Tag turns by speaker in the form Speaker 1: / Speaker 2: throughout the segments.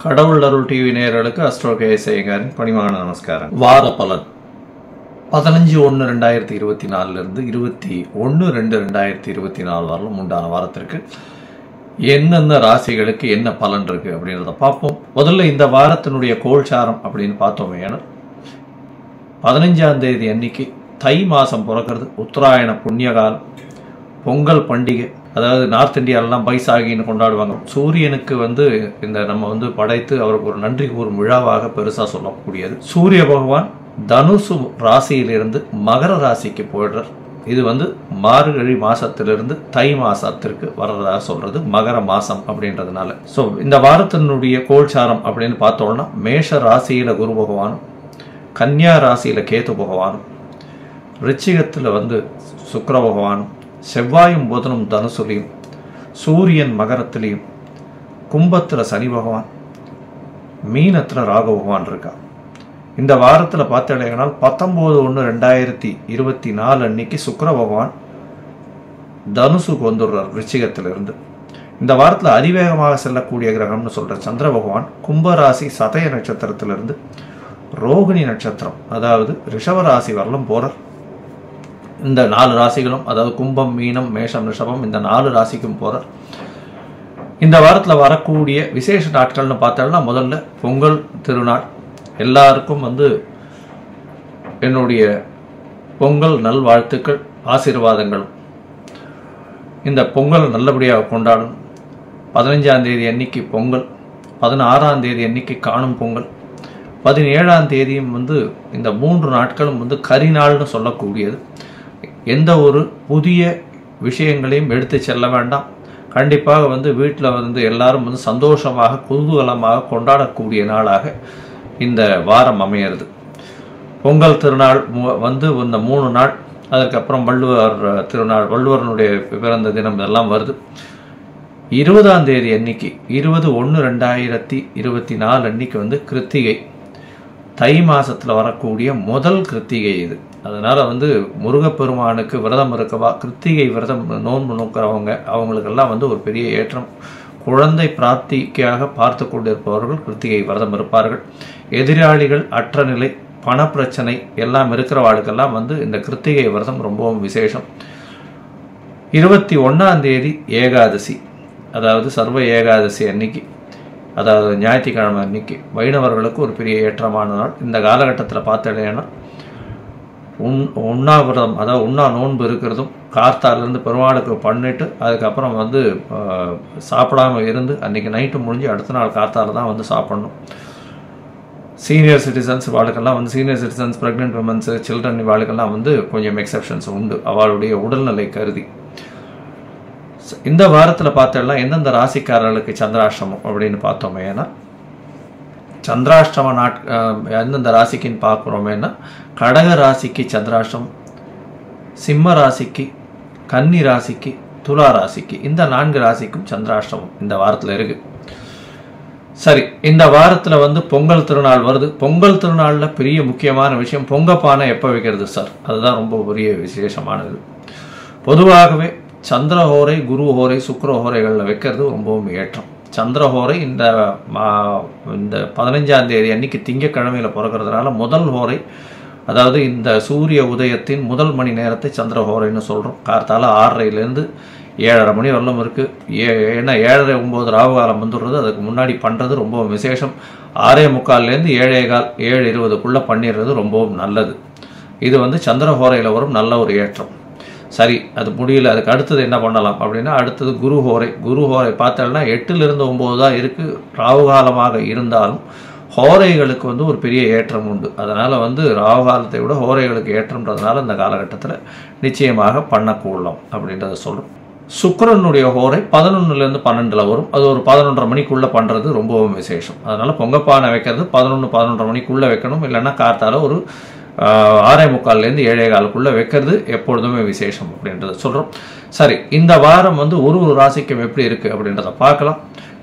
Speaker 1: கடவுள் அருள் டிவி நேயர்களுக்கு astro KS ஐயங்காரின் பணிவான நமஸ்காரம். வார பலன் 15/1/2024 இருந்து 21/2/2024 வரலும் உண்டான வாரத்திற்கு என்னென்ன ராசிகளுக்கு என்ன பலன் இருக்கு அப்படின்றத பார்ப்போம். முதல்ல இந்த வாரத்தினுடைய கோல்சாரம் அப்படின்னு பார்த்தோமே, 15ஆம் தேதி அன்னைக்கு தை மாசம் பிறக்கிறது. உத்தராயண புண்ணியகாலம், பொங்கல் பண்டிகை. அதாவது நார்த் இந்தியாவிலாம் பைசாகின்னு கொண்டாடுவாங்க. சூரியனுக்கு இந்த நம்ம படைத்து அவருக்கு ஒரு நன்றி கூறும் விழாவாக பெருசா சொல்லக்கூடியது. சூரிய பகவான் தனுசு ராசியிலிருந்து மகர ராசிக்கு போயிடுறார். இது மார்கழி மாசத்திலிருந்து தை மாசத்திற்கு வர்றதாக சொல்றது மகர மாசம் அப்படின்றதுனால. ஸோ இந்த வாரத்தினுடைய கோல்சாரம் அப்படின்னு பார்த்தோம்னா, மேஷ ராசியில குரு பகவானும், கன்னியா ராசியில கேது பகவானும், ரிச்சிகத்தில் சுக்கிர பகவானும், செவ்வாயும் புதனும் தனுசுலையும், சூரியன் மகரத்திலையும், கும்பத்தில் சனி பகவான், மீனத்தில் ராகு பகவான் இருக்கா. இந்த வாரத்தில் பார்த்தீங்கன்னா 19/1/2024 அன்னைக்கு சுக்கிர பகவான் தனுசுக்கு வந்துடுறார் ரிச்சிகத்திலிருந்து. இந்த வாரத்தில் அதிவேகமாக செல்லக்கூடிய கிரகம்னு சொல்ற சந்திர பகவான் கும்பராசி சதய நட்சத்திரத்திலிருந்து ரோகிணி நட்சத்திரம், அதாவது ரிஷபராசி வரலும் போறார். இந்த 4 ராசிகளும், அதாவது கும்பம், மீனம், மேஷம், ரிஷபம், இந்த 4 ராசிக்கும் போறார். இந்த வாரத்தில் வரக்கூடிய விசேஷ நாட்கள்னு பார்த்தோம்னா, முதல்ல பொங்கல் திருநாள். எல்லாருக்கும் என்னுடைய பொங்கல் நல்வாழ்த்துக்கள், ஆசீர்வாதங்களும். இந்த பொங்கல் நல்லபடியாக கொண்டாடணும். 15ஆம் தேதி அன்னைக்கு பொங்கல், 16ஆம் தேதி அன்னைக்கு காணும் பொங்கல், 17ஆம் தேதியும் இந்த 3 நாட்களும் கரிநாள்னு சொல்லக்கூடியது. எந்த ஒரு புதிய விஷயங்களையும் எடுத்து செல்ல வேண்டாம். கண்டிப்பாக வீட்டில் எல்லாரும் சந்தோஷமாக குதூகலமாக கொண்டாடக்கூடிய நாளாக இந்த வாரம் அமையிறது. பொங்கல் திருநாள் இந்த 3 நாள், அதுக்கப்புறம் வள்ளுவர் திருநாள், வள்ளுவரனுடைய பிறந்த தினம் இதெல்லாம் வருது. 20ஆம் தேதி அன்னைக்கு 20/1/2024 அன்னைக்கு கிருத்திகை, தை மாசத்துல வரக்கூடிய முதல் கிருத்திகை இது. அதனால முருகப்பெருமானுக்கு விரதம் இருக்கவா, கிருத்திகை விரதம் நோன்பு நோக்கிறவங்க, அவங்களுக்கெல்லாம் ஒரு பெரிய ஏற்றம். குழந்தை பிராப்திக்காக பார்த்து கொண்டிருப்பவர்கள் கிருத்திகை விரதம் இருப்பார்கள். எதிராளிகள் அற்ற நிலை, பணப்பிரச்சனை எல்லாம் இருக்கிறவாளுக்கெல்லாம் இந்த கிருத்திகை விரதம் ரொம்பவும் விசேஷம். 21ஆம் தேதி ஏகாதசி, அதாவது சர்வ ஏகாதசி அன்னைக்கு, அதாவது ஞாயிற்றுக்கிழமை அன்னைக்கு வைணவர்களுக்கு ஒரு பெரிய ஏற்றமான நாள். இந்த காலகட்டத்தில் பார்த்தேன்னா உண்ணாவிரதம், அதாவது உண்ணா நோன்பு இருக்கிறதும், கார்த்தாலேருந்து பெருமாளுக்கு பண்ணிட்டு அதுக்கப்புறம் சாப்பிடாம இருந்து அன்னைக்கு நைட்டு முடிஞ்சு அடுத்த நாள் கார்த்தால தான் சாப்பிடணும். சீனியர் சிட்டிசன்ஸ் வாழ்க்கெல்லாம் senior citizens, pregnant womens, children வாழ்க்கெல்லாம் கொஞ்சம் எக்ஸப்ஷன்ஸ் உண்டு அவளுடைய உடல்நிலை கருதி. இந்த வாரத்தில் பார்த்தோம்னா எந்தெந்த ராசிக்காரர்களுக்கு சந்திராஷ்டமம் அப்படின்னு பார்த்தோமேனா, சந்திராஷ்டம எந்தெந்த ராசிக்குன்னு பார்க்குறோமேனா, கடக ராசிக்கு சந்திராஷ்டமம், சிம்ம ராசிக்கு, கன்னி ராசிக்கு, துலா ராசிக்கு, இந்த 4 ராசிக்கும் சந்திராஷ்டமம் இந்த வாரத்தில் இருக்கு. சரி, இந்த வாரத்தில் பொங்கல் திருநாள் வருது. பொங்கல் திருநாளில் பெரிய முக்கியமான விஷயம், பொங்கப்பானை எப்போ வைக்கிறது சார், அதுதான் ரொம்ப பெரிய விசேஷமானது. பொதுவாகவே சந்திரஹோரை, குரு ஹோரை, சுக்கிர ஹோரைகளில் வைக்கிறது ரொம்பவும் ஏற்றம். சந்திரஹோரை இந்த 15ஆம் தேதி அன்னைக்கு திங்கக்கிழமையில் பிறக்கிறதுனால முதல் ஹோரை, அதாவது இந்த சூரிய உதயத்தின் முதல் மணி நேரத்தை சந்திரஹோரைன்னு சொல்கிறோம். கார்த்தால 6:30லேருந்து 7:30 மணி வரலும் இருக்குது. ஏன்னா 7:30-9 ராவு காலம் வந்துடுறது. அதுக்கு முன்னாடி பண்ணுறது ரொம்ப விசேஷம். 6:45லேருந்து 7:15, 7:20க்குள்ளே பண்ணிடுறது ரொம்பவும் நல்லது. இது சந்திரஹோரையில் வரும் நல்ல ஒரு ஏற்றம். சரி, அது முடியல, அதுக்கு அடுத்தது என்ன பண்ணலாம் அப்படின்னா, அடுத்தது குரு ஹோரை. குரு ஹோரை பார்த்தோம்னா 8லிருந்து 9 தான் இருக்குது. ராவுகாலமாக இருந்தாலும் ஹோரைகளுக்கு ஒரு பெரிய ஏற்றம் உண்டு. அதனால் ராவுகாலத்தை விட ஹோரைகளுக்கு ஏற்றம்ன்றதுனால இந்த காலகட்டத்தில் நிச்சயமாக பண்ணக்கூடலாம் அப்படின்றத சொல்கிறோம். சுக்கிரனுடைய ஹோரை 11லேருந்து 12 வரும். அது ஒரு 11:30 மணிக்குள்ளே பண்ணுறது ரொம்பவும் விசேஷம். அதனால் பொங்கப்பானை வைக்கிறது 11-11:30 மணிக்குள்ளே வைக்கணும். இல்லைன்னா கார்த்தால ஒரு 6:45லேருந்து 7:15 வைக்கிறது எப்பொழுதுமே விசேஷம் அப்படின்றத சொல்கிறோம். சரி, இந்த வாரம் ஒரு ராசிக்கும் எப்படி இருக்குது அப்படின்றத பார்க்கலாம்.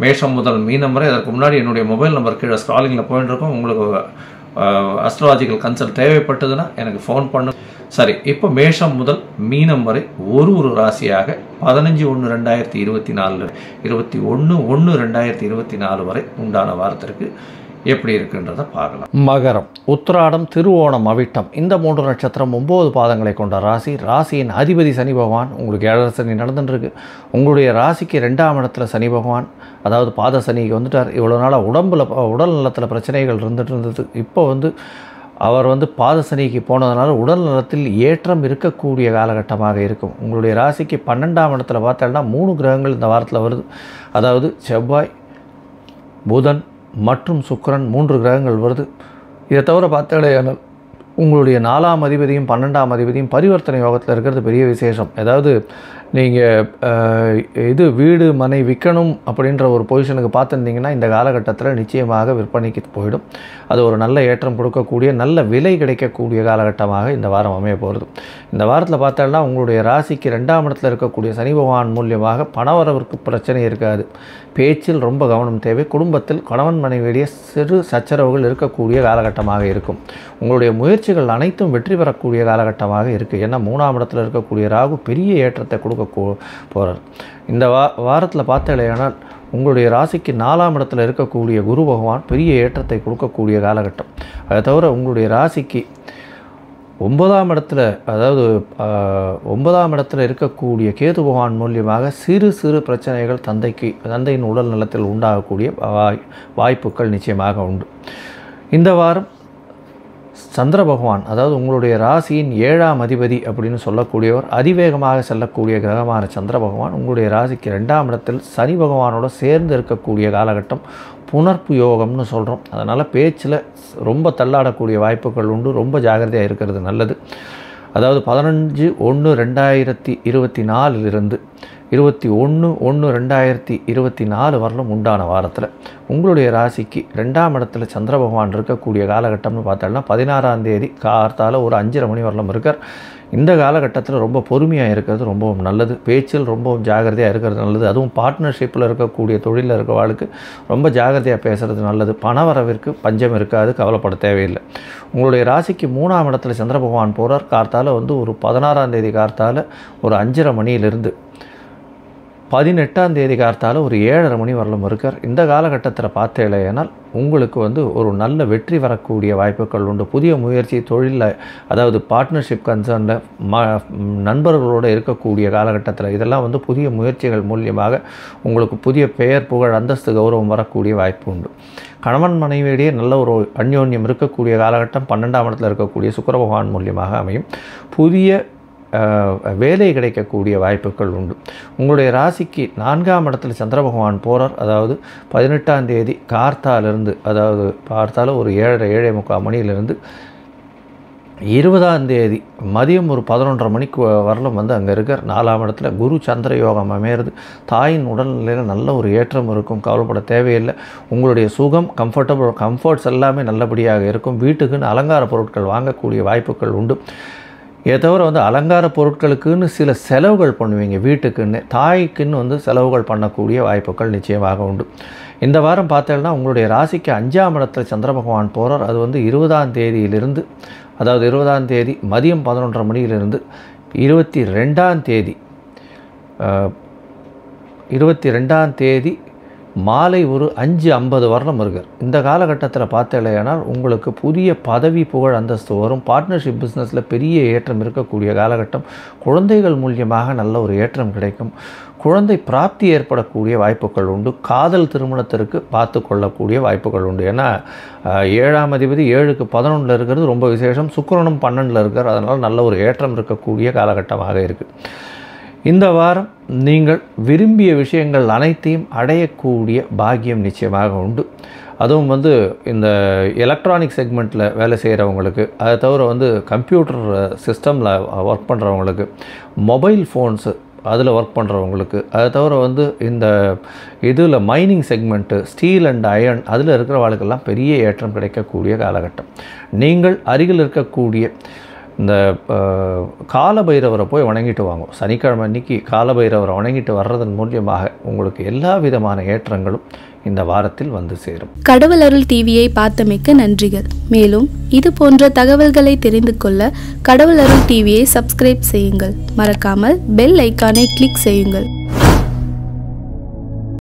Speaker 1: மேஷம் முதல் மீனம் வரை. அதற்கு முன்னாடி என்னுடைய மொபைல் நம்பர் கீழே ஸ்க்ராலிங்கில் போயிட்டு இருக்கோம். உங்களுக்கு அஸ்ட்ராலஜிக்கல் கன்சல்ட் தேவைப்பட்டதுன்னா எனக்கு ஃபோன் பண்ணு. சரி, இப்போ மேஷம் முதல் மீனம் வரை ஒரு ராசியாக 15/1/2024 21/1/2024 வரை உண்டான வாரத்திற்கு எப்படி இருக்குன்றதை பார்க்கலாம். மகரம், உத்திராடம், திருவோணம், அவிட்டம் இந்த 3 நட்சத்திரம் 9 பாதங்களை கொண்ட ராசி. ராசியின் அதிபதி சனி பகவான். உங்களுக்கு 7 சனி நடந்துட்டுருக்கு. உங்களுடைய ராசிக்கு 2ஆம் இடத்துல சனி பகவான், அதாவது பாத சனிக்கு வந்துட்டார். இவ்வளோ நாளாக உடல் நலத்தில் பிரச்சனைகள் இருந்தது. இப்போ அவர் பாத சனிக்கு போனதுனால உடல் நலத்தில் ஏற்றம் இருக்கக்கூடிய காலகட்டமாக இருக்கும். உங்களுடைய ராசிக்கு 12ஆம் இடத்துல பார்த்தோம்னா 3 கிரகங்கள் இந்த வாரத்தில் வருது. அதாவது செவ்வாய், புதன் மற்றும் சுக்கிரன் 3 கிரகங்கள் வருது. இதை தவிர பார்த்தீங்கன்னா உங்களுடைய 4ஆம் அதிபதியும் 12ஆம் அதிபதியும் பரிவர்த்தனை யோகத்தில் இருக்கிறது பெரிய விசேஷம். அதாவது நீங்கள் வீடு மனை விற்கணும் அப்படின்ற ஒரு பொசிஷனுக்கு பார்த்துருந்தீங்கன்னா இந்த காலகட்டத்தில் நிச்சயமாக விற்பனைக்கு போயிடும். அது ஒரு நல்ல ஏற்றம் கொடுக்கக்கூடிய, நல்ல விலை கிடைக்கக்கூடிய காலகட்டமாக இந்த வாரம் அமைய போகிறது. இந்த வாரத்தில் பார்த்தோம்னா உங்களுடைய ராசிக்கு 2ஆம் இடத்துல இருக்கக்கூடிய சனி பகவான் மூலியமாக பணவரவிற்கு பிரச்சனை இருக்காது. பேச்சில் ரொம்ப கவனம் தேவை. குடும்பத்தில் கணவன் மனைவியிடையே சிறு சச்சரவுகள் இருக்கக்கூடிய காலகட்டமாக இருக்கும். உங்களுடைய முயற்சிகள் அனைத்தும் வெற்றி பெறக்கூடிய காலகட்டமாக இருக்குது. ஏன்னா 3ஆம் இடத்துல இருக்கக்கூடிய ராகு பெரிய ஏற்றத்தை கொடுக்க போகிறார். இந்த வாரத்தில் பார்த்தீங்கன்னா உங்களுடைய ராசிக்கு 4ஆம் இடத்துல இருக்கக்கூடிய குரு பகவான் பெரிய ஏற்றத்தை கொடுக்கக்கூடிய காலகட்டம். அதை தவிர உங்களுடைய ராசிக்கு 9ஆம் இடத்துல, அதாவது 9ஆம் இடத்துல இருக்கக்கூடிய கேது பகவான் மூலியமாக சிறு பிரச்சனைகள் தந்தையின் உடல் நலத்தில் உண்டாகக்கூடிய வாய்ப்புகள் நிச்சயமாக உண்டு. இந்த வாரம் சந்திர பகவான், அதாவது உங்களுடைய ராசியின் 7ஆம் அதிபதி அப்படின்னு சொல்லக்கூடியவர், அதிவேகமாக செல்லக்கூடிய கிரகமான சந்திர பகவான் உங்களுடைய ராசிக்கு 2ஆம் இடத்தில் சனி பகவானோட சேர்ந்து இருக்கக்கூடிய காலகட்டம் புனர்ப்பு யோகம்னு சொல்கிறோம். அதனால் பேச்சில் ரொம்ப தள்ளாடக்கூடிய வாய்ப்புகள் உண்டு. ரொம்ப ஜாகிரதையாக இருக்கிறது நல்லது. அதாவது 15/1/2024 21/1/2024 வரலும் உண்டான வாரத்தில் உங்களுடைய ராசிக்கு 2ஆம் இடத்துல சந்திர பகவான் இருக்கக்கூடிய காலகட்டம்னு பார்த்தோம்னா 16ஆம் தேதி கார்த்தால ஒரு 5:30 மணி வரலும் இருக்கார். இந்த காலகட்டத்தில் ரொம்ப பொறுமையாக இருக்கிறது ரொம்பவும் நல்லது. பேச்சில் ரொம்பவும் ஜாகிரதையாக இருக்கிறது நல்லது. அதுவும் பார்ட்னர்ஷிப்பில் இருக்கக்கூடிய தொழிலில் இருக்கிறவர்களுக்கு ரொம்ப ஜாகிரதையாக பேசுகிறது நல்லது. பணவரவிற்கு பஞ்சம் இருக்காது, கவலைப்பட தேவையில்லை. உங்களுடைய ராசிக்கு 3ஆம் இடத்துல சந்திர பகவான் போகிறார். கார்த்தால ஒரு 16ஆம் தேதி கார்த்தால ஒரு 5:30 மணியிலிருந்து 18ஆம் தேதி கார்த்தால ஒரு 7:30 மணி வரலும் இருக்கார். இந்த காலகட்டத்தில் பார்த்தேனால் உங்களுக்கு ஒரு நல்ல வெற்றி வரக்கூடிய வாய்ப்புகள் உண்டு. புதிய முயற்சி தொழிலில், அதாவது பார்ட்னர்ஷிப் கன்சர்னில் நண்பர்களோடு இருக்கக்கூடிய காலகட்டத்தில் இதெல்லாம் புதிய முயற்சிகள் மூலியமாக உங்களுக்கு புதிய பெயர், புகழ், அந்தஸ்து, கௌரவம் வரக்கூடிய வாய்ப்பு உண்டு. கணவன் மனைவியிடையே நல்ல ஒரு அந்யோன்யம் இருக்கக்கூடிய காலகட்டம் 12ஆம் இடத்தில் இருக்கக்கூடிய சுக்கிர பகவான் மூலியமாக அமையும். புதிய வேலை கிடைக்கக்கூடிய வாய்ப்புகள் உண்டு. உங்களுடைய ராசிக்கு 4ஆம் இடத்துல சந்திர பகவான் போகிறார். அதாவது 18ஆம் தேதி கார்த்தாலிருந்து, அதாவது பார்த்தால ஒரு 7:30 மணியிலிருந்து 20ஆம் தேதி மதியம் ஒரு 11:30 மணிக்கு வரலும் அங்கே இருக்கார். 4ஆம் இடத்துல குரு சந்திர யோகம் அமையிறது. தாயின் உடல்நிலையில் நல்ல ஒரு ஏற்றம் இருக்கும், கவலைப்பட தேவையில்லை. உங்களுடைய சுகம், கம்ஃபர்ட்ஸ் எல்லாமே நல்லபடியாக இருக்கும். வீட்டுக்குன்னு அலங்கார பொருட்கள் வாங்கக்கூடிய வாய்ப்புகள் உண்டு. இதை தவிர அலங்கார பொருட்களுக்குன்னு சில செலவுகள் பண்ணுவீங்க. வீட்டுக்குன்னு, தாய்க்குன்னு செலவுகள் பண்ணக்கூடிய வாய்ப்புகள் நிச்சயமாக உண்டு. இந்த வாரம் பார்த்தோம்னா உங்களுடைய ராசிக்கு 5ஆம் இடத்துல சந்திர பகவான் போகிறார். அது 20ஆம் தேதியிலிருந்து, அதாவது 20ஆம் தேதி மதியம் 11:30 மணியிலிருந்து 22ஆம் தேதி மாலை ஒரு 5:50 வரலும் இருக்கார். இந்த காலகட்டத்தில் பார்த்தேனால் உங்களுக்கு புதிய பதவி, புகழ், அந்தஸ்து வரும். பார்ட்னர்ஷிப் பிஸ்னஸில் பெரிய ஏற்றம் இருக்கக்கூடிய காலகட்டம். குழந்தைகள் மூலியமாக நல்ல ஒரு ஏற்றம் கிடைக்கும். குழந்தை பிராப்தி ஏற்படக்கூடிய வாய்ப்புகள் உண்டு. காதல் திருமணத்திற்கு பார்த்து கொள்ளக்கூடிய வாய்ப்புகள் உண்டு. ஏன்னா 7ஆம் அதிபதி 7க்கு 11 இருக்கிறது ரொம்ப விசேஷம். சுக்கிரனும் 12 இருக்கார். அதனால் நல்ல ஒரு ஏற்றம் இருக்கக்கூடிய காலகட்டமாக இருக்குது. இந்த வாரம் நீங்கள் விரும்பிய விஷயங்கள் அனைத்தையும் அடையக்கூடிய பாக்கியம் நிச்சயமாக உண்டு. அதுவும் இந்த எலக்ட்ரானிக் செக்மெண்ட்டில் வேலை செய்கிறவங்களுக்கு, அதை தவிர கம்ப்யூட்டர் சிஸ்டமில் ஒர்க் பண்ணுறவங்களுக்கு, மொபைல் ஃபோன்ஸு அதில் ஒர்க் பண்ணுறவங்களுக்கு, அதை தவிர இந்த இதில் mining segment, steel and iron அதில் இருக்கிறவங்களுக்கெல்லாம் பெரிய ஏற்றம் கிடைக்கக்கூடிய காலகட்டம். நீங்கள் அருகில் இருக்கக்கூடிய இந்த காலபைரவரை போய் வணங்கிட்டு வாங்க. சனிக்கிழமை அன்னைக்கு காலபைரவரை வணங்கிட்டு வர்றதன் மூலியமாக உங்களுக்கு எல்லா விதமான ஏற்றங்களும் இந்த வாரத்தில் வந்து சேரும்.
Speaker 2: கடவுள் அருள் டிவியை பார்த்தமைக்கு நன்றிகள். மேலும் இது போன்ற தகவல்களை தெரிந்து கொள்ள கடவுள் அருள் டிவியை சப்ஸ்கிரைப் செய்யுங்கள். மறக்காமல் பெல் ஐக்கானை கிளிக் செய்யுங்கள்.